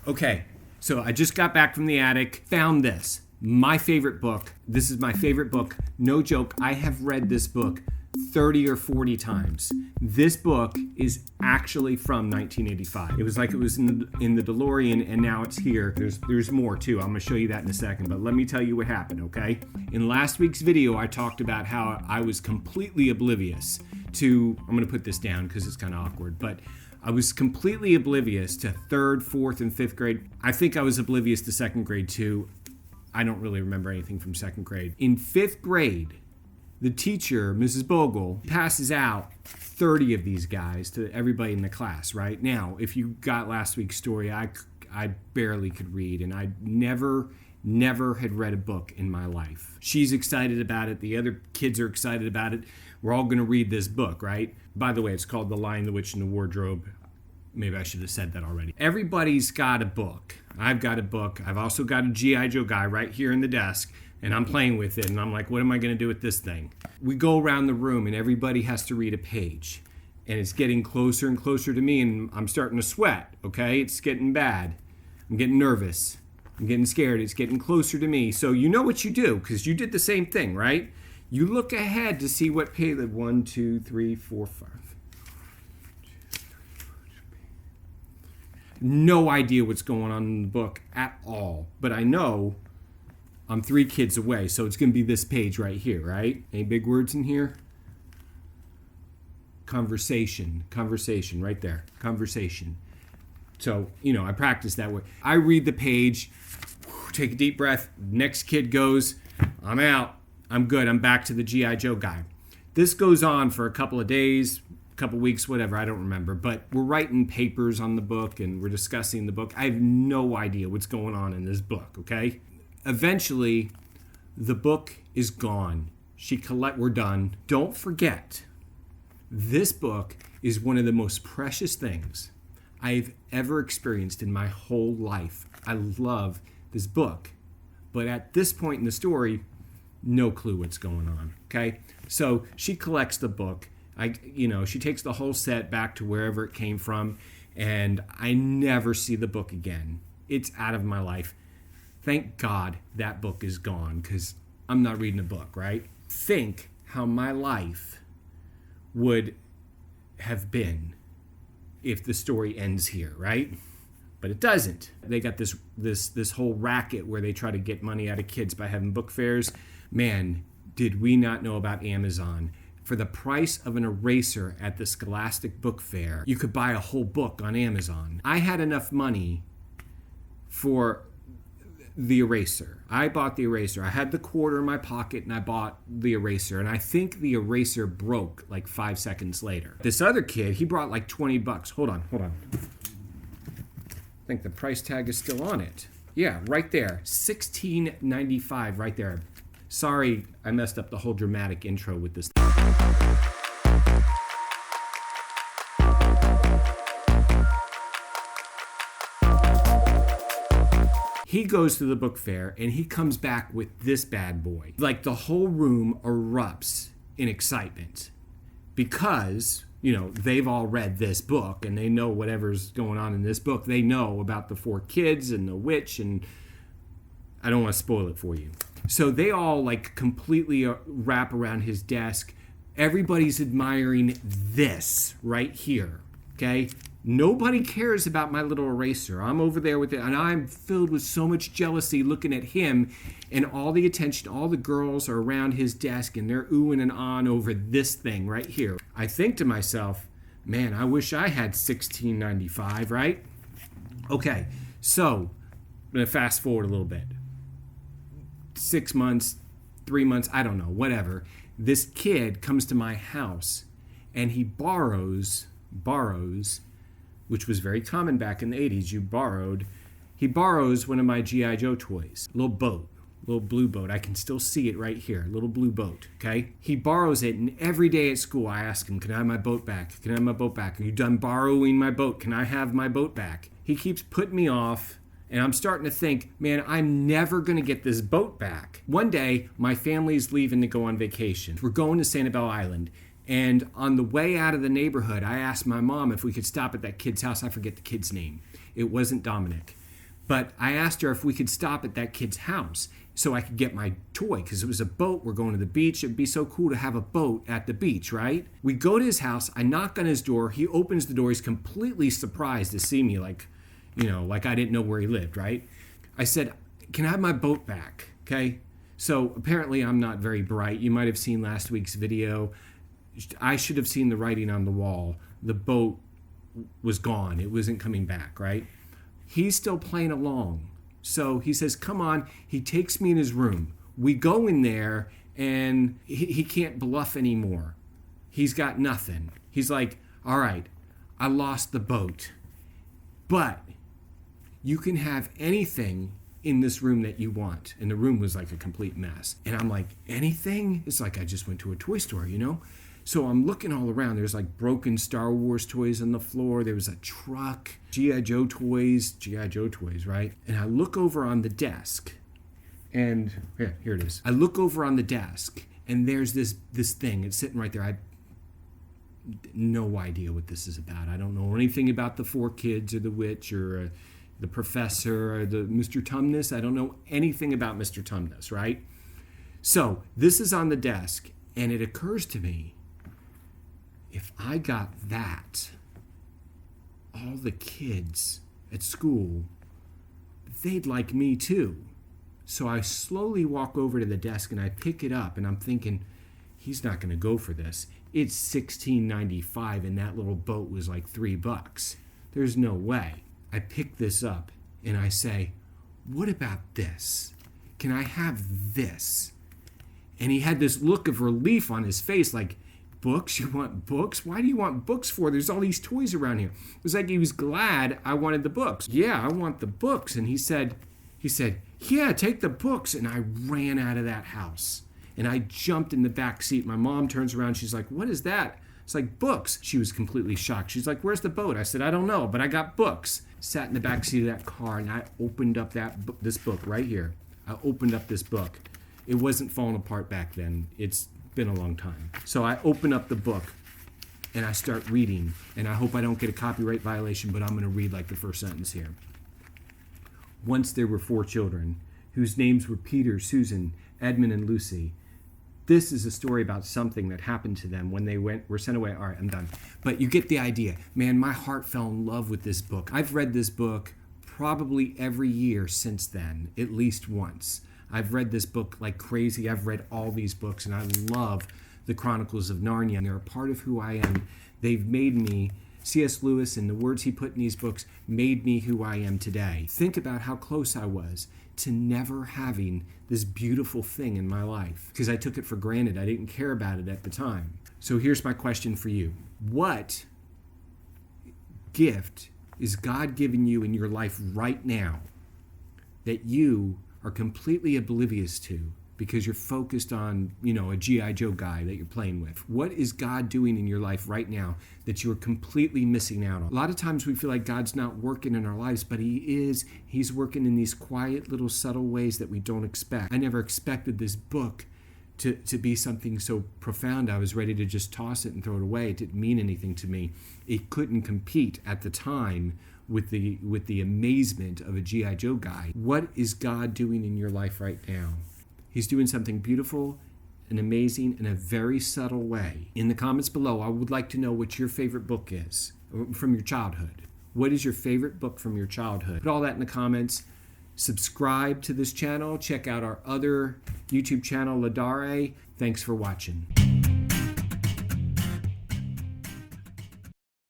Okay, so I just got back from the attic, found this. My favorite book. This is my favorite book. No joke, I have read this book 30 or 40 times. This book is actually from 1985. It was like it was in the DeLorean, and now it's here. There's more too. I'm going to show you that in a second, but let me tell you what happened, okay? In last week's video, I talked about how I was completely oblivious to, I'm going to put this down because it's kind of awkward, but I was completely oblivious to 3rd, 4th, and 5th grade. I think I was oblivious to 2nd grade too. I don't really remember anything from 2nd grade. In 5th grade, the teacher, Mrs. Bogle, passes out 30 of these guys to everybody in the class, right? Now, if you got last week's story, I barely could read, and I never had read a book in my life. She's excited about it. The other kids are excited about it. We're all going to read this book, right? By the way, it's called The Lion, the Witch, and the Wardrobe. Maybe I should have said that already. Everybody's got a book. I've got a book. I've also got a G.I. Joe guy right here in the desk, and I'm playing with it, and I'm like, what am I going to do with this thing? We go around the room, and everybody has to read a page, and it's getting closer and closer to me, and I'm starting to sweat, okay? It's getting bad. I'm getting nervous. I'm getting scared. It's getting closer to me. So you know what you do, because you did the same thing, right? You look ahead to see what page. 1, 2, 3, 4, 5. No idea what's going on in the book at all. But I know I'm 3 kids away, so it's going to be this page right here, right? Any big words in here? Conversation, right there. Conversation. So, I practice that way. I read the page, take a deep breath. Next kid goes, I'm out. I'm good. I'm back to the G.I. Joe guy. This goes on for a couple of days, a couple of weeks, whatever. I don't remember. But we're writing papers on the book, and we're discussing the book. I have no idea what's going on in this book, okay? Eventually, the book is gone. We're done. Don't forget, this book is one of the most precious things I've ever experienced in my whole life. I love this book. But at this point in the story, no clue what's going on, okay? So she collects the book. She takes the whole set back to wherever it came from, and I never see the book again. It's out of my life. Thank God that book is gone, because I'm not reading a book, right? Think how my life would have been if the story ends here, right? But it doesn't. They got this whole racket where they try to get money out of kids by having book fairs. Man, did we not know about Amazon. For the price of an eraser at the Scholastic Book Fair, you could buy a whole book on Amazon. I had enough money for the eraser. I bought the eraser. I had the quarter in my pocket, and I bought the eraser. And I think the eraser broke like 5 seconds later. This other kid, he brought like $20. Hold on. I think the price tag is still on it. Yeah, right there. $16.95 right there. Sorry, I messed up the whole dramatic intro with this. He goes to the book fair, and he comes back with this bad boy. Like, the whole room erupts in excitement because, they've all read this book, and they know whatever's going on in this book. They know about the 4 kids and the witch, and I don't want to spoil it for you. So they all completely wrap around his desk. Everybody's admiring this right here, okay? Nobody cares about my little eraser. I'm over there with it, and I'm filled with so much jealousy looking at him, and all the attention, all the girls are around his desk, and they're oohing and ahhing over this thing right here. I think to myself, man, I wish I had $16.95, right? Okay, so I'm going to fast forward a little bit. 6 months, 3 months, I don't know, whatever. This kid comes to my house, and he borrows, which was very common back in the 80s. He borrows one of my G.I. Joe toys, a little boat, little blue boat. I can still see it right here, little blue boat, okay? He borrows it, and every day at school I ask him, can I have my boat back? Can I have my boat back? Are you done borrowing my boat? Can I have my boat back? He keeps putting me off, and I'm starting to think, man, I'm never going to get this boat back. One day, my family's leaving to go on vacation. We're going to Sanibel Island. And on the way out of the neighborhood, I asked my mom if we could stop at that kid's house. I forget the kid's name. It wasn't Dominic. But I asked her if we could stop at that kid's house so I could get my toy, because it was a boat. We're going to the beach. It'd be so cool to have a boat at the beach, right? We go to his house. I knock on his door. He opens the door. He's completely surprised to see me, like I didn't know where he lived, right? I said, can I have my boat back? Okay. So apparently I'm not very bright. You might have seen last week's video. I should have seen the writing on the wall. The boat was gone. It wasn't coming back, right? He's still playing along. So he says, come on. He takes me in his room. We go in there, and he can't bluff anymore. He's got nothing. He's like, all right, I lost the boat. But you can have anything in this room that you want. And the room was like a complete mess. And I'm like, anything? It's like I just went to a toy store, you know? So I'm looking all around. There's like broken Star Wars toys on the floor. There was a truck, G.I. Joe toys, right? And I look over on the desk, and here it is. I look over on the desk, and there's this thing. It's sitting right there. I no idea what this is about. I don't know anything about the four kids or the witch or the professor or the Mr. Tumnus. I don't know anything about Mr. Tumnus, right? So this is on the desk, and it occurs to me, if I got that, all the kids at school, they'd like me too. So I slowly walk over to the desk and I pick it up, and I'm thinking, he's not going to go for this. It's $16.95 and that little boat was like $3. There's no way. I pick this up and I say, what about this? Can I have this? And he had this look of relief on his face, like, books? You want books? Why do you want books for? There's all these toys around here. It was like he was glad I wanted the books. Yeah, I want the books. And he said, yeah, take the books. And I ran out of that house. And I jumped in the back seat. My mom turns around. She's like, what is that? It's like, books. She was completely shocked. She's like, where's the boat? I said, I don't know, but I got books. Sat in the back seat of that car, and I opened up this book right here. I opened up this book. It wasn't falling apart back then. It's been a long time. So I open up the book and I start reading, and I hope I don't get a copyright violation, but I'm going to read like the first sentence here. Once there were 4 children whose names were Peter, Susan, Edmund, and Lucy. This is a story about something that happened to them when they were sent away. All right, I'm done. But you get the idea. Man, my heart fell in love with this book. I've read this book probably every year since then, at least once. I've read this book like crazy. I've read all these books, and I love the Chronicles of Narnia. And they're a part of who I am. They've made me, C.S. Lewis and the words he put in these books made me who I am today. Think about how close I was to never having this beautiful thing in my life, because I took it for granted. I didn't care about it at the time. So here's my question for you. What gift is God giving you in your life right now that you are completely oblivious to because you're focused on, a G.I. Joe guy that you're playing with? What is God doing in your life right now that you're completely missing out on? A lot of times we feel like God's not working in our lives, but He is. He's working in these quiet little subtle ways that we don't expect. I never expected this book to be something so profound. I was ready to just toss it and throw it away. It didn't mean anything to me. It couldn't compete at the time with the amazement of a G.I. Joe guy. What is God doing in your life right now? He's doing something beautiful and amazing in a very subtle way. In the comments below, I would like to know what your favorite book is from your childhood. What is your favorite book from your childhood? Put all that in the comments. Subscribe to this channel. Check out our other YouTube channel, Laudare. Thanks for watching.